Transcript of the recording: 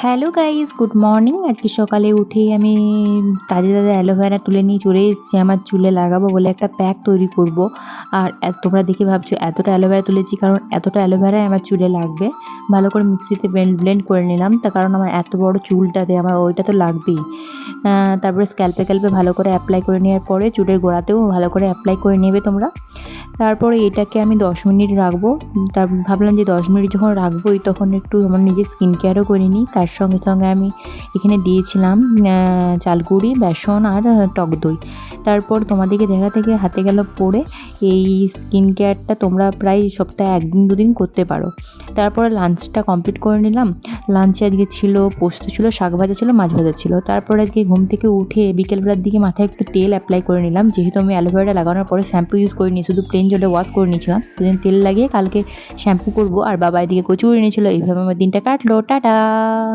Hello guys, good morning. আজকে সকালে উঠেই আমি তাজা তাজা অ্যালোভেরা তুলে নিয়ে চলে এসেছি আমার চুলে লাগাবো বলে একটা প্যাক তৈরি করব। আর তোমরা দেখে ভাবছো এতটা অ্যালোভেরা তুলেছি, কারণ এতটা অ্যালোভেরাই আমার চুলে লাগবে। ভালো করে মিক্সিতে ব্লেন্ড করে নিলাম, তার কারণ আমার এত বড় চুলটাতে আমার ওইটা তো লাগবেই। তারপরে স্ক্যাল্পে ভালো করে অ্যাপ্লাই করে নেওয়ার পরে চুলের গোড়াতেও ভালো করে অ্যাপ্লাই করে নেবে তোমরা। তারপরে এটাকে আমি 10 মিনিট রাখবো। ভাবলাম যে 10 মিনিট যখন রাখবোই তখন একটু আমার নিজের স্কিন কেয়ারও করে নিই। তার সঙ্গে সঙ্গে আমি এখানে দিয়েছিলাম চালকুড়ি, বেসন আর টক দই। তারপর তোমাদেরকে দেখা থেকে হাতে গেল পড়ে এই স্কিন কেয়ারটা তোমরা প্রায় সপ্তাহে 1 দিন 2 দিন করতে পারো। তারপরে লাঞ্চটা কমপ্লিট করে নিলাম। লাঞ্চে আজকে ছিল পোস্ত, ছিল শাক ভাজা, ছিল মাছ ভাজা ছিল। তারপরে আজকে ঘুম থেকে উঠে বিকেলবেলার দিকে মাথায় একটু তেল অ্যাপ্লাই করে নিলাম, যেহেতু আমি অ্যালোভেরাটা লাগানোর পরে শ্যাম্পু ইউজ করিনি, শুধু প্লেন জলে ওয়াশ করে নিয়েছিলাম। সেদিন তেল লাগিয়ে কালকে শ্যাম্পু করবো। আর বাবা এদিকে কচুরি এনেছিল। এইভাবে আমার দিনটা কাটলো। টাটা।